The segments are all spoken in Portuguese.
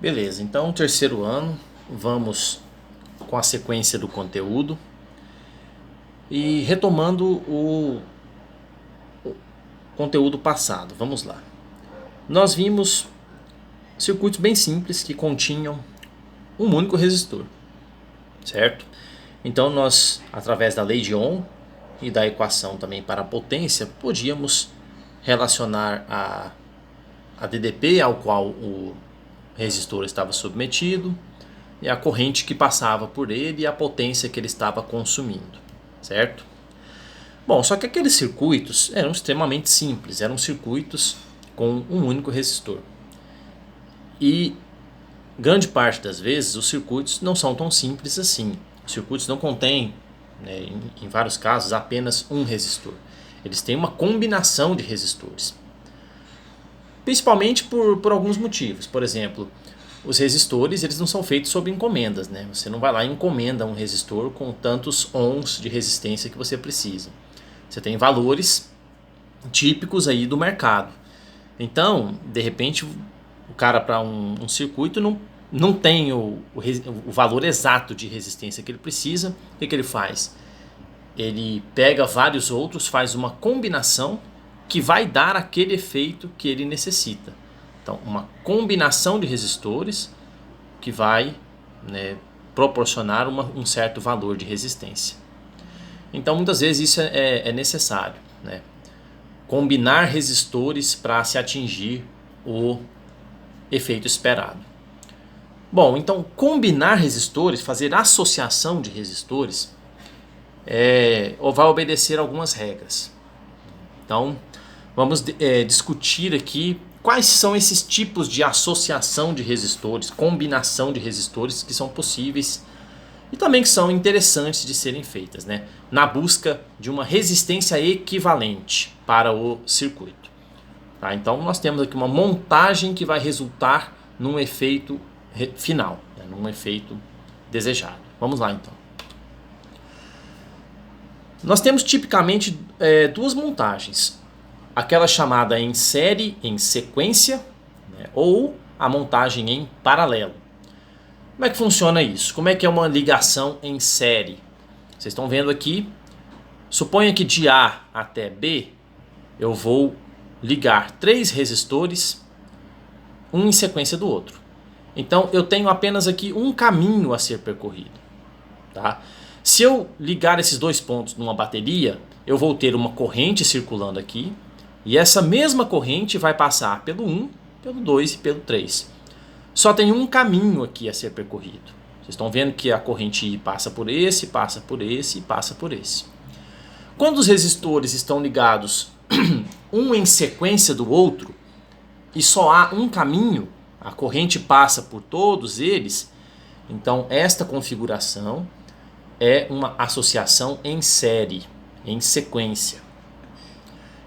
Beleza, então terceiro ano, vamos com a sequência do conteúdo e retomando o conteúdo passado. Vamos lá. Nós vimos circuitos bem simples que continham um único resistor, certo? Então nós, através da lei de Ohm e da equação também para a potência, podíamos relacionar a DDP ao qual o resistor estava submetido, e a corrente que passava por ele e a potência que ele estava consumindo, certo? Bom, só que aqueles circuitos eram extremamente simples, eram circuitos com um único resistor. E grande parte das vezes os circuitos não são tão simples assim. Os circuitos não contêm, em vários casos, apenas um resistor. Eles têm uma combinação de resistores. Principalmente por alguns motivos. Por exemplo, os resistores eles não são feitos sob encomendas, né? Você não vai lá e encomenda um resistor com tantos ohms de resistência que você precisa. Você tem valores típicos aí do mercado. Então, de repente, o cara para um circuito não tem o valor exato de resistência que ele precisa. O que ele faz? Ele pega vários outros, faz uma combinação que vai dar aquele efeito que ele necessita. Então, uma combinação de resistores que vai, proporcionar um certo valor de resistência. Então, muitas vezes isso é necessário, né? Combinar resistores para se atingir o efeito esperado. Bom, então combinar resistores, fazer associação de resistores, vai obedecer algumas regras. Então, vamos discutir aqui quais são esses tipos de associação de resistores, combinação de resistores que são possíveis e também que são interessantes de serem feitas, né? Na busca de uma resistência equivalente para o circuito. Tá? Então nós temos aqui uma montagem que vai resultar num efeito final, né? Num efeito desejado. Vamos lá então. Nós temos tipicamente duas montagens. Aquela chamada em série, em sequência, né? Ou a montagem em paralelo. Como é que funciona isso? Como é que é uma ligação em série? Vocês estão vendo aqui. Suponha que de A até B eu vou ligar 3 resistores, um em sequência do outro. Então eu tenho apenas aqui um caminho a ser percorrido. Tá? Se eu ligar esses dois pontos numa bateria, eu vou ter uma corrente circulando aqui. E essa mesma corrente vai passar pelo 1, pelo 2 e pelo 3. Só tem um caminho aqui a ser percorrido. Vocês estão vendo que a corrente I passa por esse, passa por esse e passa por esse. Quando os resistores estão ligados um em sequência do outro e só há um caminho, a corrente passa por todos eles, então esta configuração é uma associação em série, em sequência.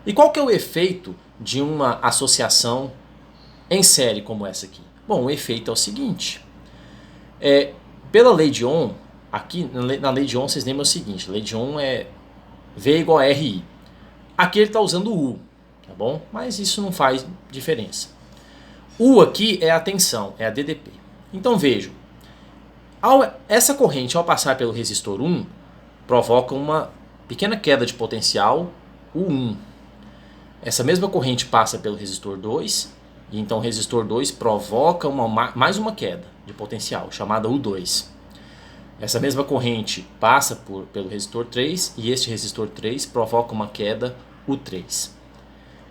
E qual que é o efeito de uma associação em série como essa aqui? Bom, o efeito é o seguinte. Pela lei de Ohm, aqui na lei de Ohm vocês lembram o seguinte. A lei de Ohm é V igual a RI. Aqui ele está usando U, tá bom? Mas isso não faz diferença. U aqui é a tensão, é a DDP. Então vejam, essa corrente ao passar pelo resistor 1 provoca uma pequena queda de potencial U1. Essa mesma corrente passa pelo resistor 2 e então o resistor 2 provoca mais uma queda de potencial chamada U2. Essa mesma corrente passa pelo resistor 3 e este resistor 3 provoca uma queda U3.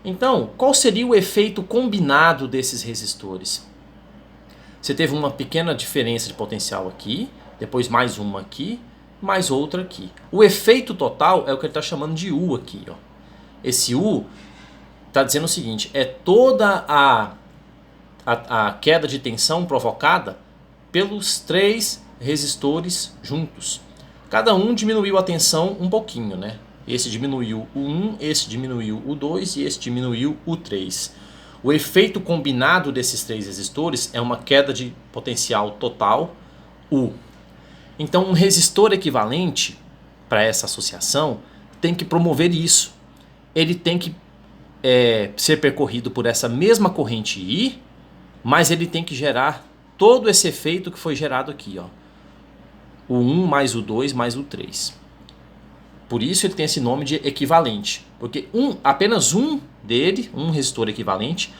Então, qual seria o efeito combinado desses resistores? Você teve uma pequena diferença de potencial aqui, depois mais uma aqui, mais outra aqui. O efeito total é o que ele está chamando de U aqui. Ó. Esse U está dizendo o seguinte, é toda a queda de tensão provocada pelos 3 resistores juntos. Cada um diminuiu a tensão um pouquinho, né? Esse diminuiu o 1, esse diminuiu o 2 e esse diminuiu o 3. O efeito combinado desses 3 resistores é uma queda de potencial total, U. Então um resistor equivalente para essa associação tem que promover isso. Ele tem que ser percorrido por essa mesma corrente I, mas ele tem que gerar todo esse efeito que foi gerado aqui, ó. O 1 mais o 2 mais o 3. Por isso ele tem esse nome de equivalente. Porque apenas um dele, um resistor equivalente,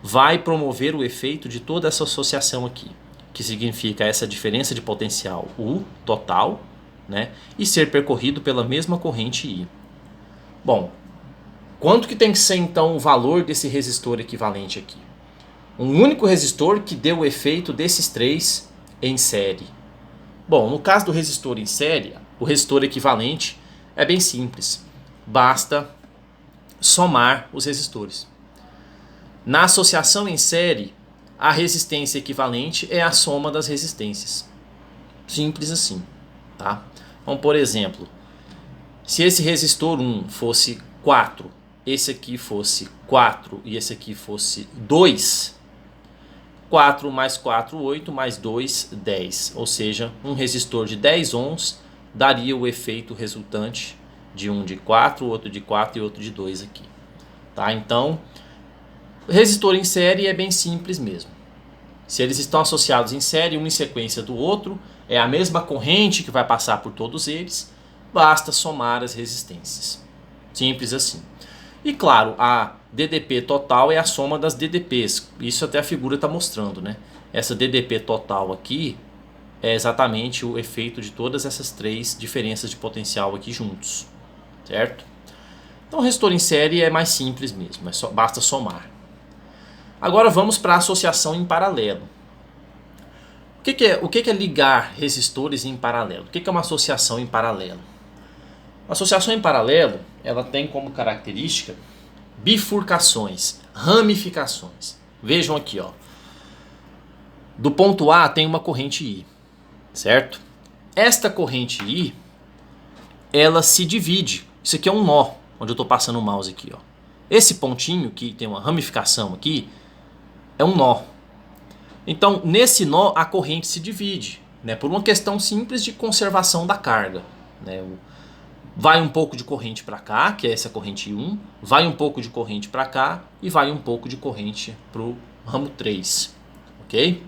vai promover o efeito de toda essa associação aqui. Que significa essa diferença de potencial U total, né, e ser percorrido pela mesma corrente I. Bom, quanto que tem que ser então o valor desse resistor equivalente aqui? Um único resistor que deu o efeito desses três em série. Bom, no caso do resistor em série, o resistor equivalente é bem simples. Basta somar os resistores. Na associação em série, a resistência equivalente é a soma das resistências. Simples assim, tá? Então, por exemplo, se esse resistor 1 fosse 4, esse aqui fosse 4 e esse aqui fosse 2, 4 mais 4, 8, mais 2, 10. Ou seja, um resistor de 10 ohms daria o efeito resultante de um de 4, outro de 4 e outro de 2 aqui. Tá? Então, resistor em série é bem simples mesmo. Se eles estão associados em série, um em sequência do outro, é a mesma corrente que vai passar por todos eles, basta somar as resistências. Simples assim. E claro, a DDP total é a soma das DDPs. Isso até a figura está mostrando, né? Essa DDP total aqui é exatamente o efeito de todas essas três diferenças de potencial aqui juntos. Certo? Então o resistor em série é mais simples mesmo, basta somar. Agora vamos para a associação em paralelo. O que é ligar resistores em paralelo? O que é uma associação em paralelo? A associação em paralelo, ela tem como característica bifurcações, ramificações. Vejam aqui, ó. Do ponto A tem uma corrente I, certo? Esta corrente I, ela se divide. Isso aqui é um nó, onde eu estou passando o mouse aqui, ó. Esse pontinho que tem uma ramificação aqui é um nó. Então, nesse nó, a corrente se divide, né, por uma questão simples de conservação da carga, né? Vai um pouco de corrente para cá, que é essa corrente 1, vai um pouco de corrente para cá e vai um pouco de corrente para o ramo 3. Ok?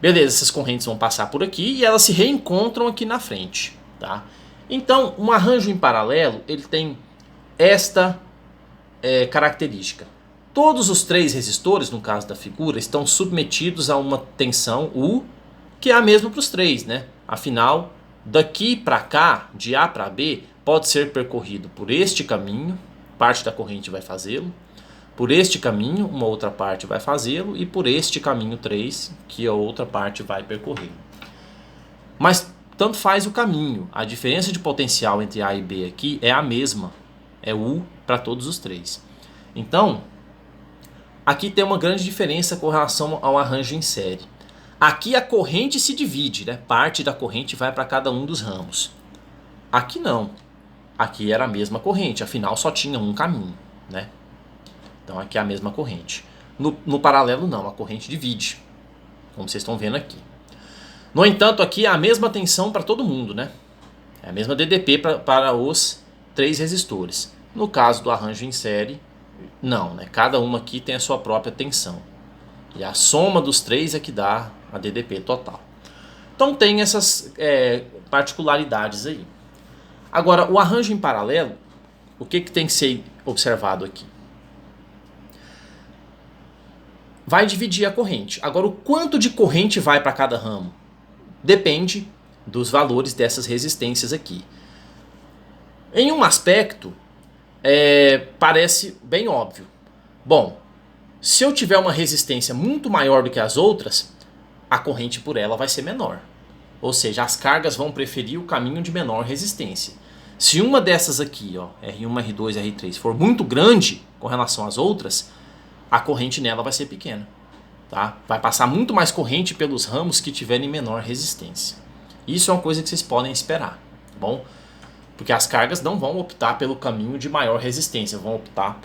Beleza, essas correntes vão passar por aqui e elas se reencontram aqui na frente. Tá? Então, um arranjo em paralelo ele tem esta característica. Todos os três resistores, no caso da figura, estão submetidos a uma tensão U, que é a mesma para os três, né? Afinal, daqui para cá, de A para B, pode ser percorrido por este caminho, parte da corrente vai fazê-lo, por este caminho, uma outra parte vai fazê-lo, e por este caminho 3, que a outra parte vai percorrer. Mas tanto faz o caminho, a diferença de potencial entre A e B aqui é a mesma, é U para todos os três. Então, aqui tem uma grande diferença com relação ao arranjo em série. Aqui a corrente se divide, né? Parte da corrente vai para cada um dos ramos. Aqui não. Aqui era a mesma corrente, afinal só tinha um caminho, né? Então aqui é a mesma corrente. No paralelo não, a corrente divide, como vocês estão vendo aqui. No entanto, aqui é a mesma tensão para todo mundo, né? É a mesma DDP para os três resistores. No caso do arranjo em série, não, né? Cada uma aqui tem a sua própria tensão. E a soma dos três é que dá a DDP total. Então tem essas particularidades aí. Agora, o arranjo em paralelo, o que tem que ser observado aqui? Vai dividir a corrente. Agora, o quanto de corrente vai para cada ramo? Depende dos valores dessas resistências aqui. Em um aspecto, parece bem óbvio. Bom, se eu tiver uma resistência muito maior do que as outras, a corrente por ela vai ser menor. Ou seja, as cargas vão preferir o caminho de menor resistência. Se uma dessas aqui, ó, R1, R2, R3, for muito grande com relação às outras, a corrente nela vai ser pequena. Tá? Vai passar muito mais corrente pelos ramos que tiverem menor resistência. Isso é uma coisa que vocês podem esperar. Tá bom? Porque as cargas não vão optar pelo caminho de maior resistência, vão optar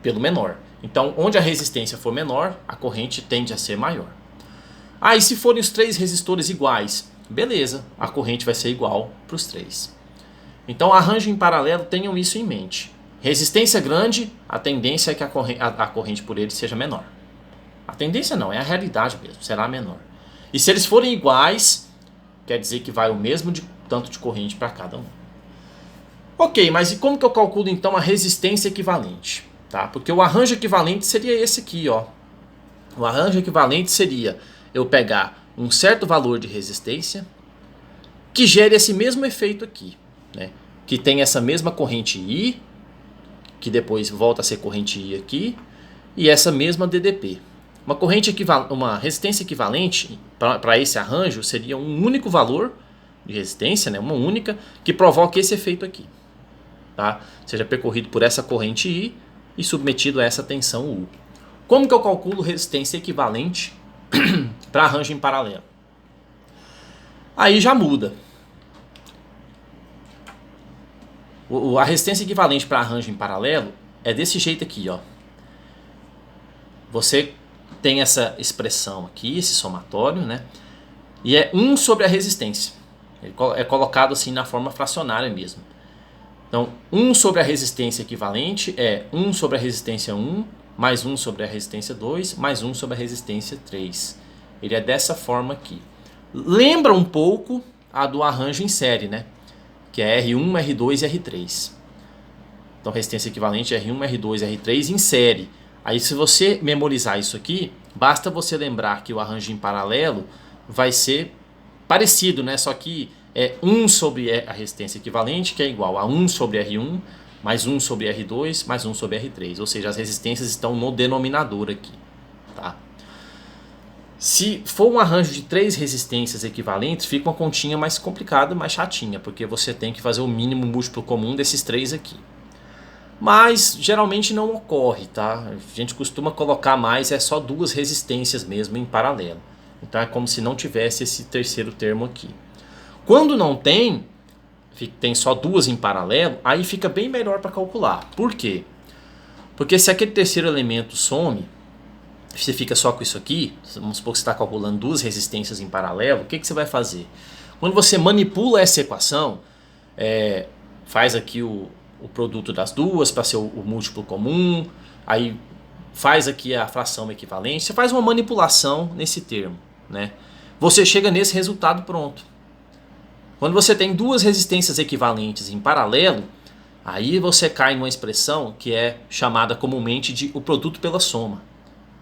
pelo menor. Então, onde a resistência for menor, a corrente tende a ser maior. E se forem os três resistores iguais? Beleza, a corrente vai ser igual para os três. Então, arranjo em paralelo, tenham isso em mente. Resistência grande, a tendência é que a corrente por ele seja menor. A tendência não, é a realidade mesmo, será menor. E se eles forem iguais, quer dizer que vai o mesmo tanto de corrente para cada um. Ok, mas e como que eu calculo então a resistência equivalente? Tá? Porque o arranjo equivalente seria esse aqui, ó. O arranjo equivalente seria eu pegar um certo valor de resistência que gere esse mesmo efeito aqui, né? Que tem essa mesma corrente I, que depois volta a ser corrente I aqui, e essa mesma DDP. Uma resistência equivalente para esse arranjo seria um único valor de resistência, né? Uma única, que provoque esse efeito aqui. Tá? Seja percorrido por essa corrente I e submetido a essa tensão U. Como que eu calculo resistência equivalente para arranjo em paralelo? Aí já muda. A resistência equivalente para arranjo em paralelo é desse jeito aqui, ó. Você tem essa expressão aqui, esse somatório, né? E é 1 sobre a resistência. Ele é colocado assim na forma fracionária mesmo. Então, 1 sobre a resistência equivalente é 1 sobre a resistência 1, mais 1 sobre a resistência 2, mais 1 sobre a resistência 3. Ele é dessa forma aqui. Lembra um pouco a do arranjo em série, né? Que é R1, R2 e R3. Então, resistência equivalente é R1, R2 e R3 em série. Aí, se você memorizar isso aqui, basta você lembrar que o arranjo em paralelo vai ser parecido, né? Só que é 1 sobre a resistência equivalente, que é igual a 1 sobre R1, mais 1 sobre R2, mais 1 sobre R3. Ou seja, as resistências estão no denominador aqui. Tá? Se for um arranjo de 3 resistências equivalentes, fica uma continha mais complicada, mais chatinha, porque você tem que fazer o mínimo múltiplo comum desses 3 aqui. Mas geralmente não ocorre, tá? A gente costuma colocar mais, é só 2 resistências mesmo em paralelo. Então é como se não tivesse esse terceiro termo aqui. Quando não tem só 2 em paralelo, aí fica bem melhor para calcular. Por quê? Porque se aquele terceiro elemento some, você fica só com isso aqui, vamos supor que você está calculando 2 resistências em paralelo, o que você vai fazer? Quando você manipula essa equação, faz aqui o produto das duas para ser o múltiplo comum, aí faz aqui a fração equivalente, você faz uma manipulação nesse termo, né? Você chega nesse resultado pronto. Quando você tem 2 resistências equivalentes em paralelo, aí você cai numa expressão que é chamada comumente de o produto pela soma.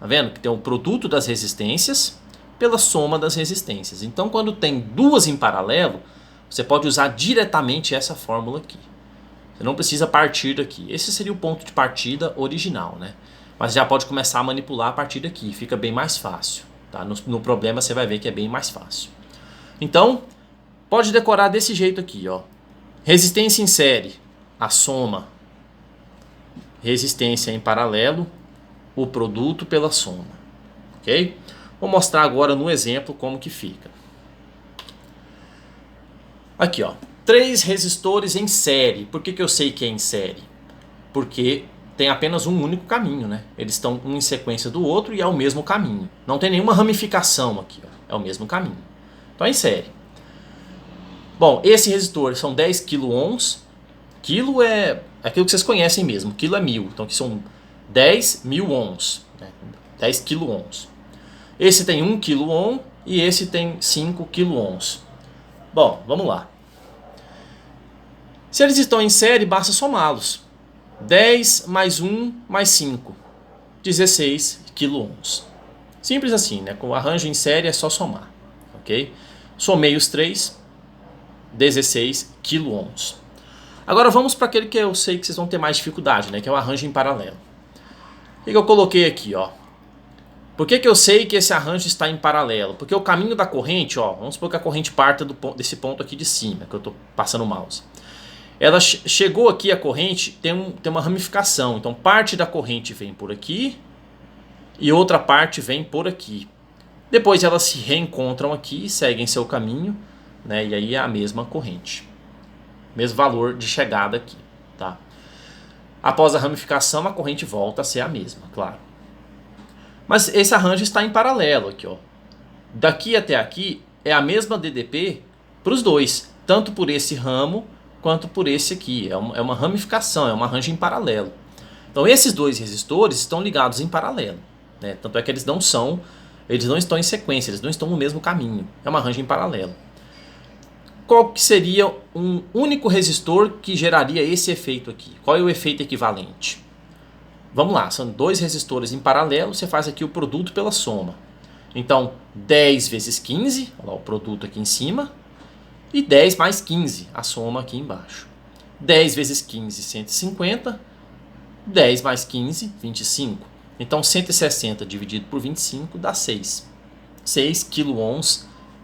Tá vendo? Que tem o produto das resistências pela soma das resistências. Então, quando tem 2 em paralelo, você pode usar diretamente essa fórmula aqui. Você não precisa partir daqui. Esse seria o ponto de partida original, né? Mas já pode começar a manipular a partir daqui. Fica bem mais fácil. Tá? No problema você vai ver que é bem mais fácil. Então, pode decorar desse jeito aqui, ó. Resistência em série, a soma. Resistência em paralelo, o produto pela soma. Ok? Vou mostrar agora no exemplo como que fica. Aqui, ó. 3 resistores em série. Por que eu sei que é em série? Porque tem apenas um único caminho, né? Eles estão um em sequência do outro e é o mesmo caminho. Não tem nenhuma ramificação aqui, ó. É o mesmo caminho. Então é em série. Bom, esse resistor são 10 kΩ. Quilo é aquilo que vocês conhecem mesmo. Quilo é 1000. Então aqui são 10.000 ohms. Né? 10 kΩ. Esse tem 1 kΩ e esse tem 5 kΩ. Bom, vamos lá. Se eles estão em série, basta somá-los. 10 mais 1 mais 5. 16 kΩ. Simples assim, né? Com o arranjo em série é só somar. Ok? Somei os 3. 16 kΩ. Agora vamos para aquele que eu sei que vocês vão ter mais dificuldade, né? Que é o arranjo em paralelo. O que eu coloquei aqui, ó? Por que eu sei que esse arranjo está em paralelo? Porque o caminho da corrente, ó, vamos supor que a corrente parta desse ponto aqui de cima, que eu estou passando o mouse. Ela chegou aqui, a corrente tem uma ramificação. Então parte da corrente vem por aqui e outra parte vem por aqui. Depois elas se reencontram aqui, seguem seu caminho, né? E aí é a mesma corrente. Mesmo valor de chegada aqui. Tá? Após a ramificação, a corrente volta a ser a mesma, claro. Mas esse arranjo está em paralelo aqui, ó. Daqui até aqui é a mesma DDP para os dois. Tanto por esse ramo quanto por esse aqui. É uma ramificação, é um arranjo em paralelo. Então esses 2 resistores estão ligados em paralelo. né? Tanto é que eles não estão em sequência, eles não estão no mesmo caminho. É um arranjo em paralelo. Qual que seria um único resistor que geraria esse efeito aqui? Qual é o efeito equivalente? Vamos lá, são dois resistores em paralelo, você faz aqui o produto pela soma. Então, 10 vezes 15, olha lá o produto aqui em cima, e 10 mais 15, a soma aqui embaixo. 10 vezes 15, 150, 10 mais 15, 25. Então, 160 dividido por 25 dá 6. 6 kΩ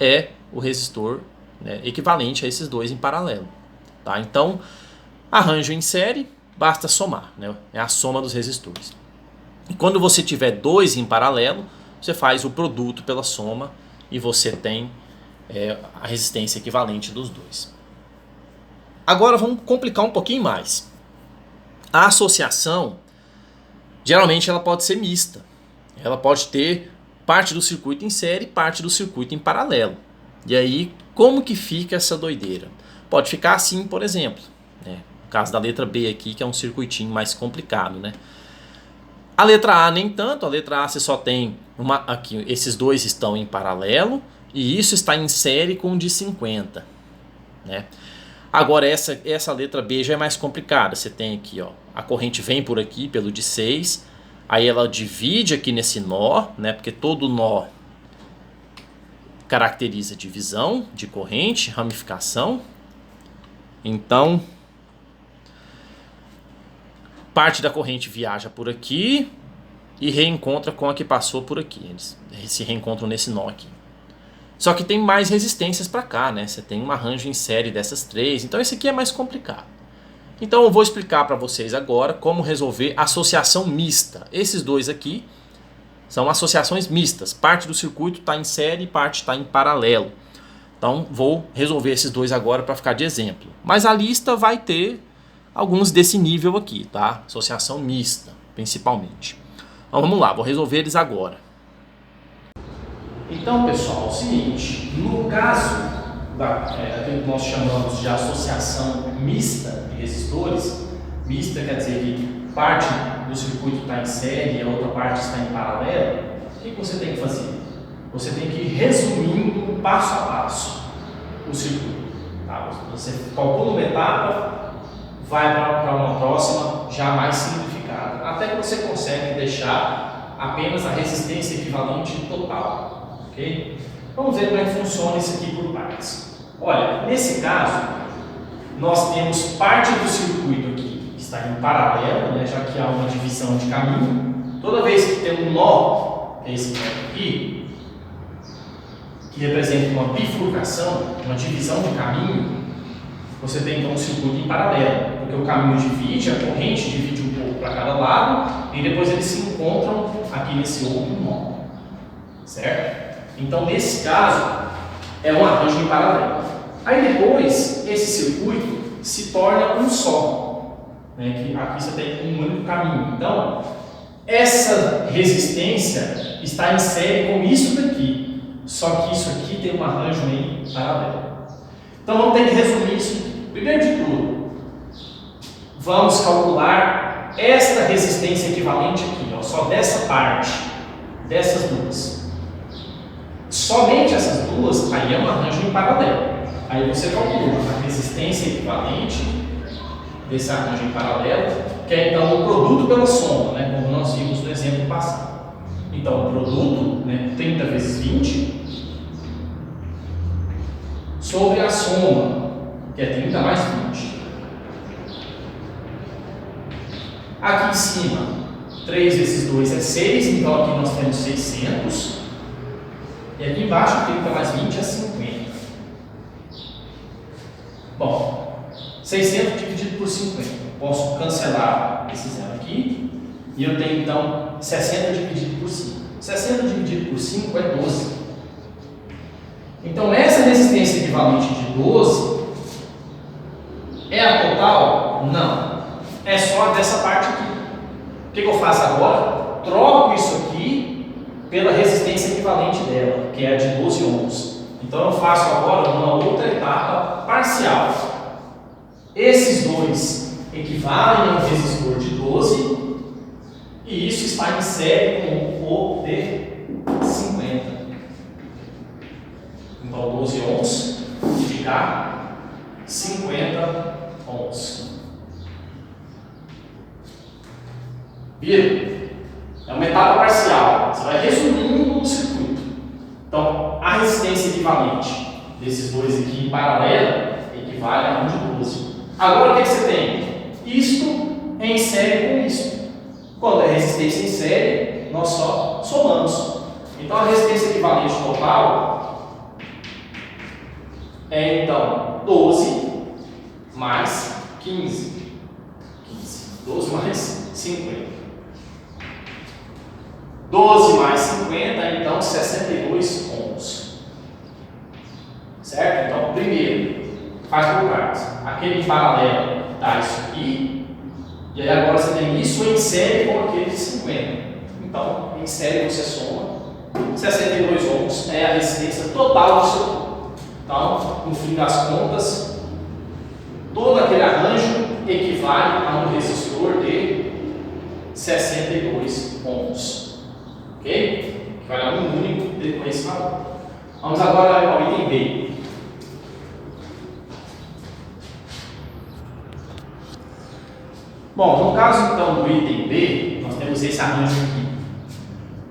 é o resistor, né, equivalente a esses dois em paralelo. Tá? Então, arranjo em série, basta somar, né? É a soma dos resistores. E quando você tiver dois em paralelo, você faz o produto pela soma e você tem a resistência equivalente dos dois. Agora vamos complicar um pouquinho mais. A associação, geralmente ela pode ser mista. Ela pode ter parte do circuito em série e parte do circuito em paralelo. E aí, como que fica essa doideira? Pode ficar assim, por exemplo, né? No caso da letra B aqui, que é um circuitinho mais complicado, né? A letra A nem tanto, a letra A você só tem aqui, esses dois estão em paralelo e isso está em série com o de 50, né? Agora essa letra B já é mais complicada, você tem aqui, ó, a corrente vem por aqui pelo de 6, aí ela divide aqui nesse nó, né? Porque todo nó caracteriza divisão de corrente, ramificação. Então, parte da corrente viaja por aqui e reencontra com a que passou por aqui. Eles se reencontram nesse nó aqui. Só que tem mais resistências para cá, né? Você tem um arranjo em série dessas três. Então esse aqui é mais complicado. Então eu vou explicar para vocês agora como resolver associação mista. Esses dois aqui são associações mistas. Parte do circuito está em série e parte está em paralelo. Então vou resolver esses dois agora para ficar de exemplo. Mas a lista vai ter alguns desse nível aqui, tá? Associação mista, principalmente. Então vamos lá, vou resolver eles agora. Então, pessoal, é o seguinte, no caso daquilo que nós chamamos de associação mista de resistores, mista quer dizer que parte do circuito está em série e a outra parte está em paralelo, o que você tem que fazer? Você tem que ir resumindo passo a passo o circuito. Tá? Você calcula uma etapa, vai para uma próxima já mais simplificada, até que você consegue deixar apenas a resistência equivalente total. Okay? Vamos ver como é que funciona isso aqui por partes. Olha, nesse caso, nós temos parte do circuito aqui que está em paralelo, né, já que há uma divisão de caminho. Toda vez que tem um nó, que é esse ponto aqui, que representa uma bifurcação, uma divisão de caminho, você tem então um circuito em paralelo, porque o caminho divide, a corrente divide um pouco para cada lado, e depois eles se encontram aqui nesse outro nó. Certo? Então, nesse caso, é um arranjo em paralelo. Aí depois, esse circuito se torna um só. Né? Que aqui você tem um único caminho. Então, essa resistência está em série com isso daqui. Só que isso aqui tem um arranjo em paralelo. Então, vamos ter que resumir isso aqui. Primeiro de tudo, vamos calcular esta resistência equivalente aqui, ó, só dessa parte, dessas duas. Somente essas duas, aí é um arranjo em paralelo. Aí você calcula a resistência equivalente desse arranjo em paralelo, que é então o produto pela soma, né, como nós vimos no exemplo passado. Então o produto, né, 30 vezes 20, sobre a soma, que é 30 mais 20. Aqui em cima, 3 vezes 2 é 6, então aqui nós temos 600. E aqui embaixo, 30 mais 20 é 50. Bom, 600 dividido por 50. Posso cancelar esse zero aqui. E eu tenho, então, 60 dividido por 5. 60 dividido por 5 é 12. Então, essa resistência equivalente de 12 é a total? Não. É só dessa parte aqui. O que eu faço agora? Troco isso aqui pela resistência equivalente dela, que é a de 12 ohms. Então eu faço agora uma outra etapa parcial. Esses dois equivalem a um resistor de 12 e isso está em série com O de 50. Então 12 ohms de cá, 50 ohms. Viram? É uma etapa parcial. Você vai resumindo o circuito. Então, a resistência equivalente desses dois aqui em paralelo equivale a 1 de 12. Agora, o que você tem? Isto em série com isto. Quando é resistência em série, nós só somamos. Então, a resistência equivalente total é, então, 12 mais 15. 12 mais 50. 12 mais 50, então 62 ohms. Certo? Então, primeiro, faz por partes. Aquele em paralelo dá isso aqui, e aí agora você tem isso em série com aquele de 50. Então, em série você soma. 62 ohms é a resistência total do seu tubo. Então, no fim das contas, todo aquele arranjo equivale a um resistor de 62 ohms. Ok? Que vai dar um único com esse valor. Vamos agora ao item B. Bom, no caso então do item B, nós temos esse arranjo aqui,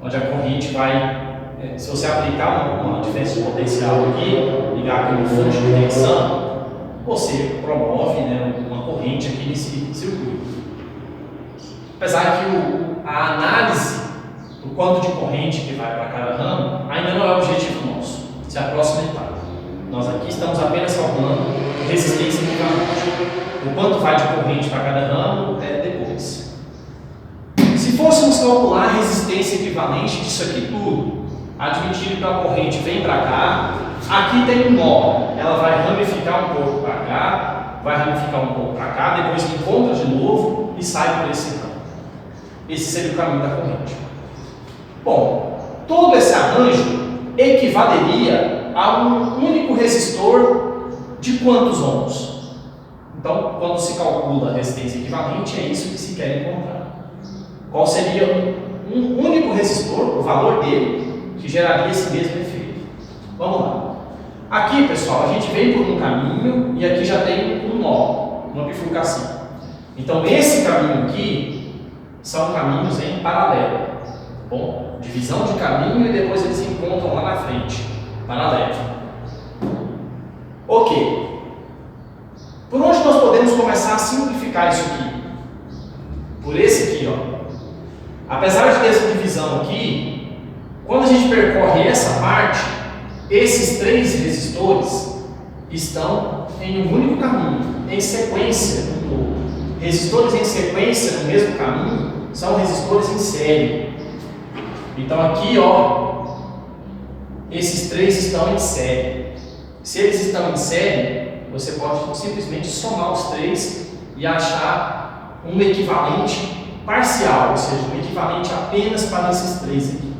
onde a corrente vai, se você aplicar uma diferença de potencial aqui, ligar aqui no fonte de tensão, você promove, né, uma corrente aqui nesse circuito. Apesar que a análise o quanto de corrente que vai para cada ramo ainda não é o objetivo nosso. Isso é a próxima etapa. Nós aqui estamos apenas calculando resistência equivalente. O quanto vai de corrente para cada ramo é depois. Se fôssemos calcular a resistência equivalente disso aqui tudo, admitindo que a corrente vem para cá, aqui tem um nó. Ela vai ramificar um pouco para cá, vai ramificar um pouco para cá, depois encontra de novo e sai por esse ramo. Esse seria o caminho da corrente. Bom, todo esse arranjo equivaleria a um único resistor de quantos ohms? Então, quando se calcula a resistência equivalente, é isso que se quer encontrar. Qual seria um único resistor, o valor dele, que geraria esse mesmo efeito? Vamos lá. Aqui, pessoal, a gente vem por um caminho e aqui já tem um nó, uma bifurcação. Então, esse caminho aqui são caminhos em paralelo. Bom, divisão de caminho e depois eles se encontram lá na frente, paralelo. Ok. Por onde nós podemos começar a simplificar isso aqui? Por esse aqui, ó. Apesar de ter essa divisão aqui, quando a gente percorre essa parte, esses três resistores estão em um único caminho, em sequência um do outro. Resistores em sequência no mesmo caminho são resistores em série. Então aqui, ó, esses três estão em série. Se eles estão em série, você pode simplesmente somar os três e achar um equivalente parcial, ou seja, um equivalente apenas para esses três aqui.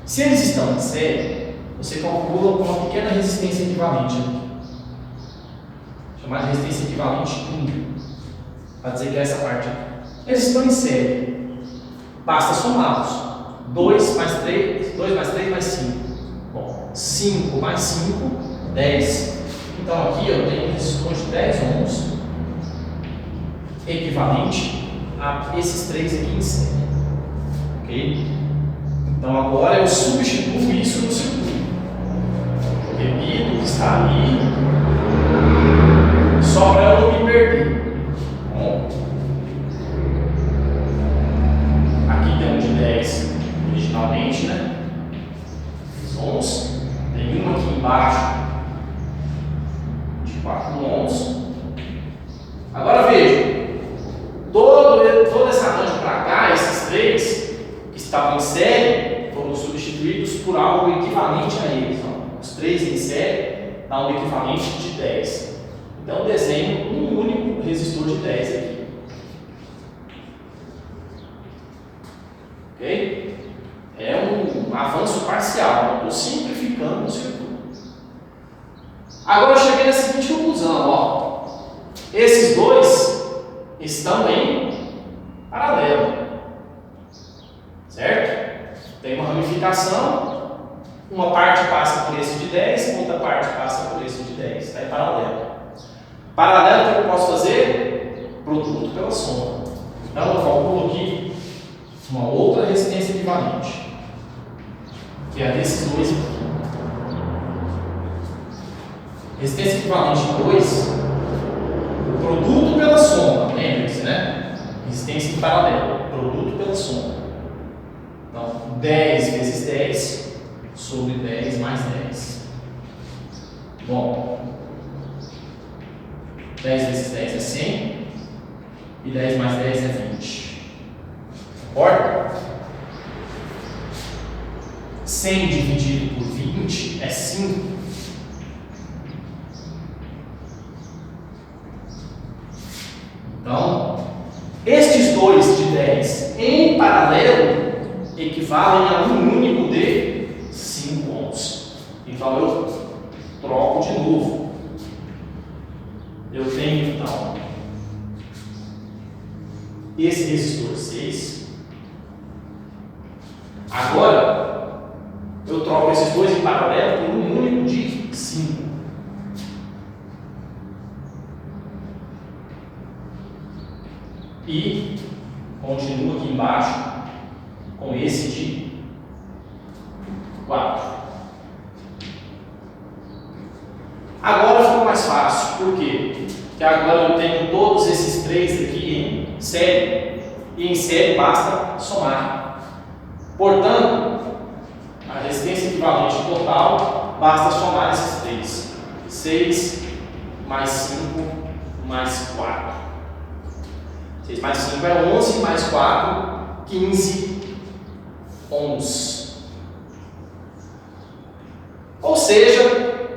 Se eles estão em série, você calcula com uma pequena resistência equivalente aqui, chamada de resistência equivalente 1, para dizer que é essa parte aqui. Eles estão em série, basta somá-los. 2 mais 3, 2 mais 3 mais 5. Bom, 5 mais 5, 10. Então aqui eu tenho um resistor de 10 ohms, equivalente a esses três aqui em série. Ok? Então agora eu substituo isso no circuito. Eu repito o que está ali, só para eu não me perder. Bom, aqui tem um de 10 originalmente, né? Os ohms. Tem um aqui embaixo de 4 ohms. Agora veja, todo esse arranjo para cá, esses três que estavam em série, foram substituídos por algo equivalente a eles. Ó. Os três em série dá um equivalente de 10. Então eu desenho um único resistor de 10 aqui. Ok? É um avanço parcial, eu estou simplificando o circuito. Agora eu cheguei na seguinte conclusão, ó. Esses dois estão em paralelo, certo? tem uma ramificação, uma parte passa por esse de 10, outra parte passa por esse de 10, está em paralelo. Paralelo, o que eu posso fazer? Produto pela soma. Então eu calculo aqui uma outra resistência equivalente, que é a desses dois aqui. Resistência equivalente 2, produto pela soma, lembre-se, né? Resistência em paralelo, produto pela soma. Então, 10 vezes 10 sobre 10 mais 10. Bom, 10 vezes 10 é 100 e 10 mais 10 é 20. Concorda? 100 dividido por 20 é 5. Então, estes dois de 10 em paralelo equivalem a um único de 5 ohms. Então, eu troco de novo. Eu tenho, então, esse resistor 6. Agora, eu troco esses dois em paralelo por um único de 5. E continuo aqui embaixo com esse de 4. Agora ficou mais fácil, por quê? Porque agora eu tenho todos esses três aqui em série, e em série basta somar. Portanto, a resistência equivalente total basta somar esses três. 6 mais 5 mais 4. 6 mais 5 é 11, mais 4, 15 ohms. Ou seja,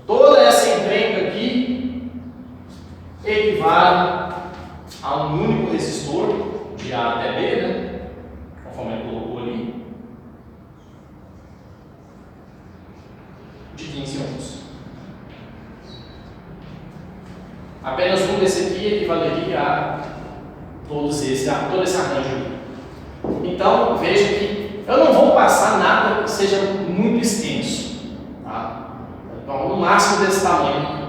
toda essa encrenca aqui equivale a um único resistor de A até B, né? Conforme ele colocou ali, de 15 ohms. Apenas um desse aqui equivaleria a todo esse arranjo aqui. Então, veja que eu não vou passar nada que seja muito extenso, tá? Então, no máximo desse tamanho.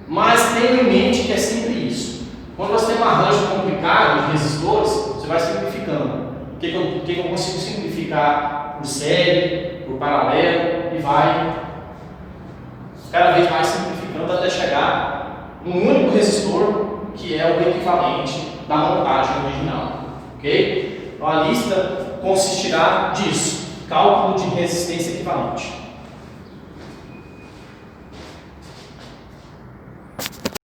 Mas tenha em mente que é sempre isso. Quando você tem um arranjo complicado de resistores, você vai simplificando. O que eu consigo simplificar por série, por paralelo, e vai cada vez mais simplificando até chegar num único resistor que é o equivalente da montagem original, ok? Então a lista consistirá disso, cálculo de resistência equivalente.